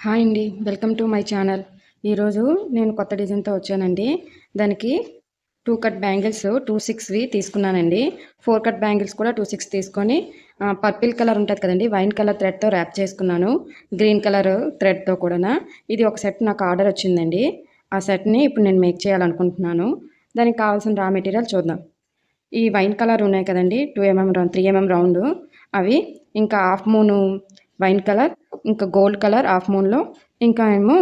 Hi అండి. Welcome to my channel. ఈరోజు నేను కొత్త డిజైన్‌తో వచ్చానండి. దానికి 2 కట్ బ్యాంగిల్స్ 26వి తీసుకున్నానండి. 4 కట్ బ్యాంగిల్స్ కూడా 26 తీసుకొని పర్పిల్ కలర్ ఉంటది కదండీ! వైన్ కలర్ థ్రెడ్‌తో ర్యాప్ చేసుకున్నాను. గ్రీన్ కలర్ థ్రెడ్‌తో కూడానా. ఇది ఒక సెట్ నాకు ఆర్డర్ వచ్చిందండి. ఆ సెట్‌ని ఇప్పుడు నేను మేక్ చేయాలనుకుంటున్నాను. దానికి కావాల్సిన రా మెటీరియల్ చూద్దాం. ఈ వైన్ కలర్ ఉన్నాయి కదండీ! 2 ఎంఎం 3 ఎంఎం రౌండు అవి, ఇంకా హాఫ్ మూను వైన్ కలర్, ఇంకా గోల్డ్ కలర్ హాఫ్ మూన్‌లో, ఇంకా ఏమో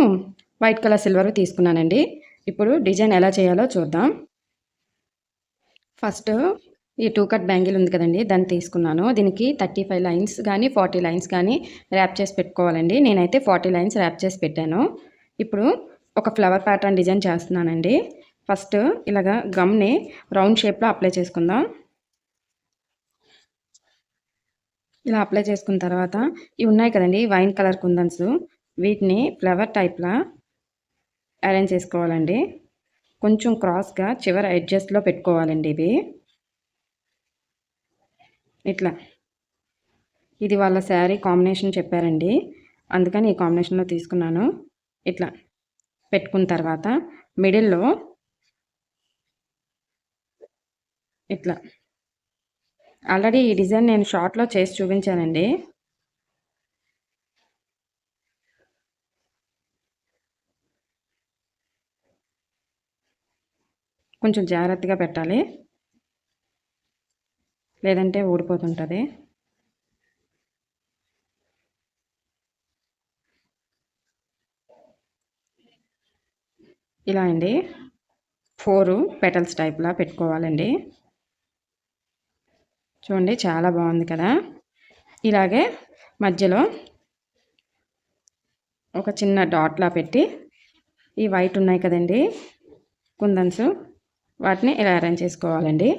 వైట్ కలర్ సిల్వర్ తీసుకున్నానండి. ఇప్పుడు డిజైన్ ఎలా చేయాలో చూద్దాం. ఫస్ట్ ఈ 2 కట్ బ్యాంగిల్ ఉంది కదండీ! దాన్ని తీసుకున్నాను. దీనికి 35 లైన్స్ గానీ, 40 లైన్స్ గానీ ర్యాప్ చేసి పెట్టుకోవాలండి. నేనైతే 40 లైన్స్ ర్యాప్ చేసి పెట్టాను. ఇప్పుడు ఒక ఫ్లవర్ ప్యాటర్న్ డిజైన్ చేస్తున్నానండి. ఫస్ట్ ఇలాగా గమ్‌ని రౌండ్ షేప్‌లో అప్లై చేసుకుందాం. ఇలా అప్లై చేసుకున్న తర్వాత ఇవి ఉన్నాయి కదండి వైన్ కలర్ కుందన్స్, వీటిని ఫ్లవర్ టైప్లా అరేంజ్ చేసుకోవాలండి. కొంచెం క్రాస్గా చివరి ఎడ్జెస్లో పెట్టుకోవాలండి ఇవి. ఇట్లా ఇది వాళ్ళ శారీ కాంబినేషన్ చెప్పారండి, అందుకని ఈ కాంబినేషన్లో తీసుకున్నాను. ఇట్లా పెట్టుకున్న తర్వాత మిడిల్లో ఇట్లా ఆల్రెడీ ఈ డిజైన్ నేను షార్ట్లో చేసి చూపించానండి. కొంచెం జాగ్రత్తగా పెట్టాలి, లేదంటే ఊడిపోతుంటుంది. ఇలా అండి 4 పెటల్స్ టైప్లా పెట్టుకోవాలండి. చూడండి చాలా బాగుంది కదా. ఇలాగే మధ్యలో ఒక చిన్న డాట్లా పెట్టి ఈ వైట్ ఉన్నాయి కదండి కుందన్స్, వాటిని ఇలా అరేంజ్ చేసుకోవాలండి.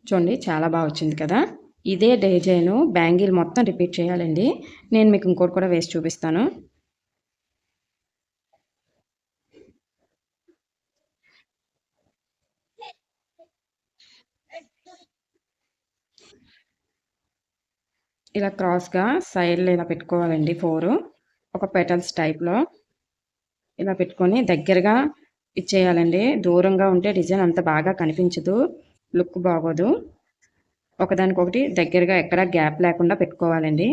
చూడండి చాలా బాగా వచ్చింది కదా. ఇదే డిజైను బ్యాంగిల్ మొత్తం రిపీట్ చేయాలండి. నేను మీకు ఇంకోటి కూడా వేసి చూపిస్తాను. ఇలా క్రాస్గా సైడ్లో ఇలా పెట్టుకోవాలండి 4 ఒక పెటల్స్ టైప్లో ఇలా పెట్టుకొని దగ్గరగా ఇచ్చేయాలండి. దూరంగా ఉంటే డిజైన్ అంత బాగా కనిపించదు, లుక్ బాగోదు. ఒకదానికొకటి దగ్గరగా ఎక్కడ గ్యాప్ లేకుండా పెట్టుకోవాలండి.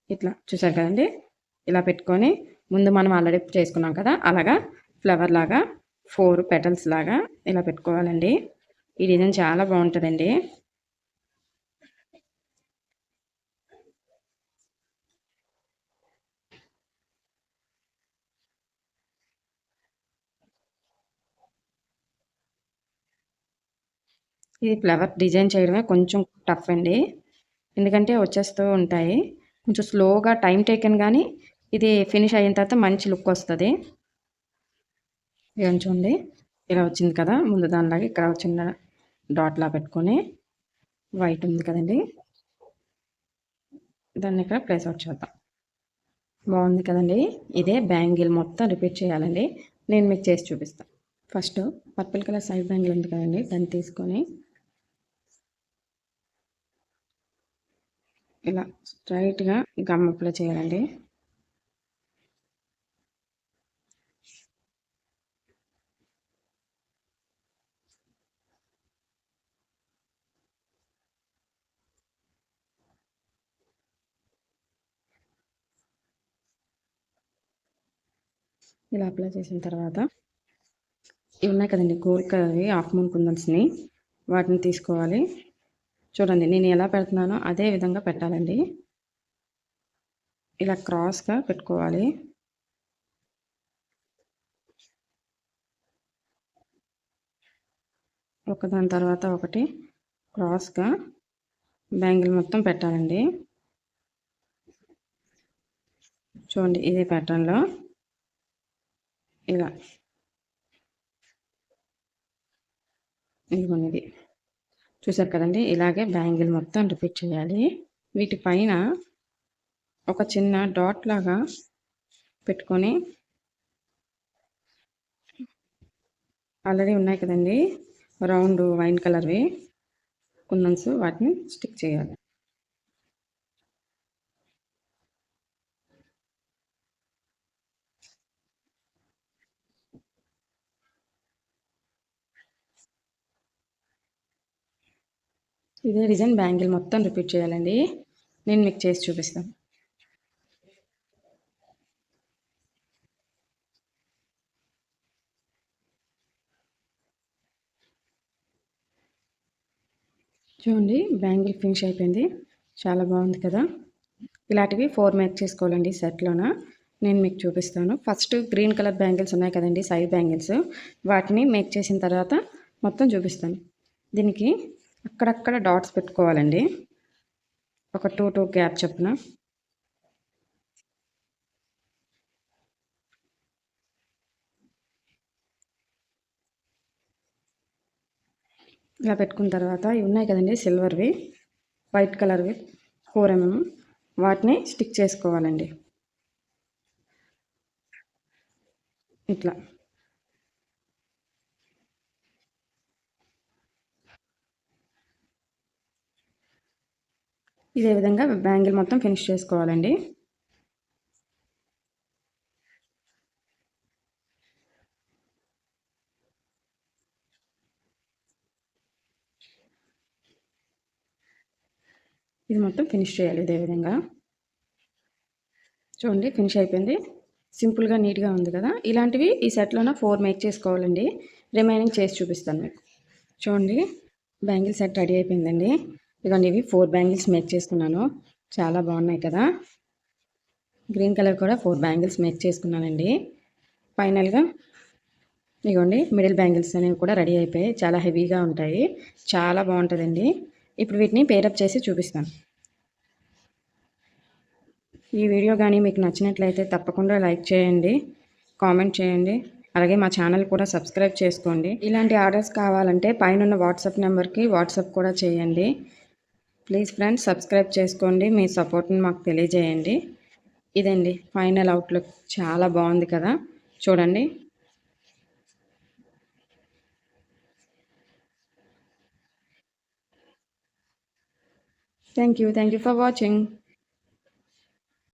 ఇట్లా చూసారు కదండి. ఇలా పెట్టుకొని ముందు మనం ఆల్రెడీ చేసుకున్నాం కదా, అలాగా ఫ్లవర్ లాగా 4 పెటల్స్ లాగా ఇలా పెట్టుకోవాలండి. ఈ డిజైన్ చాలా బాగుంటుందండి. ఇది ఫ్లవర్ డిజైన్ చేయడమే కొంచెం టఫ్ అండి, ఎందుకంటే వచ్చేస్తూ ఉంటాయి. కొంచెం స్లోగా టైం టేకెన్, కానీ ఇది ఫినిష్ అయిన తర్వాత మంచి లుక్ వస్తుంది. ఇక చూడండి ఇలా వచ్చింది కదా. ముందు దానిలాగా ఇక్కడ చిన్న డాట్లా పెట్టుకొని వైట్ ఉంది కదండి, దాన్ని ఇక్కడ ప్లేస్ అవుట్ చేద్దాం. బాగుంది కదండి. ఇదే బ్యాంగిల్ మొత్తం రిపీట్ చేయాలండి. నేను మీకు చేసి చూపిస్తాను. First purple colour side bangle ఉంది కదండి, దాన్ని తీసుకొని ఇలా స్ట్రైట్గా గమ్ అప్లై చేయాలండి. ఇలా అప్లై చేసిన తర్వాత ఇవి ఉన్నాయి కదండి గోల్డ్ కలర్వి హాఫ్ మూన్ కుందన్స్ని, వాటిని తీసుకోవాలి. చూడండి నేను ఎలా పెడుతున్నానో అదే విధంగా పెట్టాలండి. ఇలా క్రాస్గా పెట్టుకోవాలి. ఒకదాని తర్వాత ఒకటి క్రాస్గా బ్యాంగిల్ మొత్తం పెట్టాలండి. చూడండి ఇదే ప్యాటర్న్లో ఇలా ఇదిగోండి చూసారు కదండి. ఇలాగే బ్యాంగిల్ మొత్తం రిపీట్ చేయాలి. వీటి పైన ఒక చిన్న డాట్ లాగా పెట్టుకొని ఆల్రెడీ ఉన్నాయి కదండి రౌండ్ వైన్ కలర్వి కుందన్స్, వాటిని స్టిక్ చేయాలి. ఇదే డిజైన్ బ్యాంగిల్ మొత్తం రిపీట్ చేయాలండి. నేను మీకు చేసి చూపిస్తాను. చూడండి బ్యాంగిల్ ఫినిష్ అయిపోయింది. చాలా బాగుంది కదా. ఇలాంటివి 4 మేక్ చేసుకోవాలండి సెట్లోన. నేను మీకు చూపిస్తాను. ఫస్ట్ గ్రీన్ కలర్ బ్యాంగిల్స్ ఉన్నాయి కదండి సైడ్ బ్యాంగిల్స్, వాటిని మేక్ చేసిన తర్వాత మొత్తం చూపిస్తాను. దీనికి అక్కడక్కడ డాట్స్ పెట్టుకోవాలండి, ఒక 2 గ్యాప్ చొప్పున. ఇలా పెట్టుకున్న తర్వాత ఇవి ఉన్నాయి కదండి సిల్వర్వి వైట్ కలర్వి 4 mm, వాటిని స్టిక్ చేసుకోవాలండి ఇట్లా. ఇదే విధంగా బ్యాంగిల్ మొత్తం ఫినిష్ చేసుకోవాలండి. ఇది మొత్తం ఫినిష్ చేయాలి ఇదే విధంగా. చూడండి ఫినిష్ అయిపోయింది. సింపుల్గా నీట్గా ఉంది కదా. ఇలాంటివి ఈ సెట్లోన 4 మేక్ చేసుకోవాలండి. రిమైనింగ్ చేసి చూపిస్తాను మీకు. చూడండి బ్యాంగిల్ సెట్ రెడీ అయిపోయిందండి. ఇదిగోండి ఇవి 4 బ్యాంగిల్స్ మేక్ చేసుకున్నాను. చాలా బాగున్నాయి కదా. గ్రీన్ కలర్ కూడా 4 బ్యాంగిల్స్ మేక్ చేసుకున్నానండి. ఫైనల్గా ఇదిగోండి మిడిల్ బ్యాంగిల్స్ అనేవి కూడా రెడీ అయిపోయాయి. చాలా హెవీగా ఉంటాయి, చాలా బాగుంటుందండి. ఇప్పుడు వీటిని పేరప్ చేసి చూపిస్తాను. ఈ వీడియో కానీ మీకు నచ్చినట్లయితే తప్పకుండా లైక్ చేయండి, కామెంట్ చేయండి, అలాగే మా ఛానల్ కూడా సబ్స్క్రైబ్ చేసుకోండి. ఇలాంటి ఆర్డర్స్ కావాలంటే పైన వాట్సాప్ నెంబర్కి వాట్సాప్ కూడా చేయండి. ప్లీజ్ ఫ్రెండ్స్ సబ్స్క్రైబ్ చేసుకోండి, మీ సపోర్ట్ని మాకు తెలియజేయండి. ఇదండి ఫైనల్ అవుట్లుక్. చాలా బాగుంది కదా, చూడండి. Thank you for watching.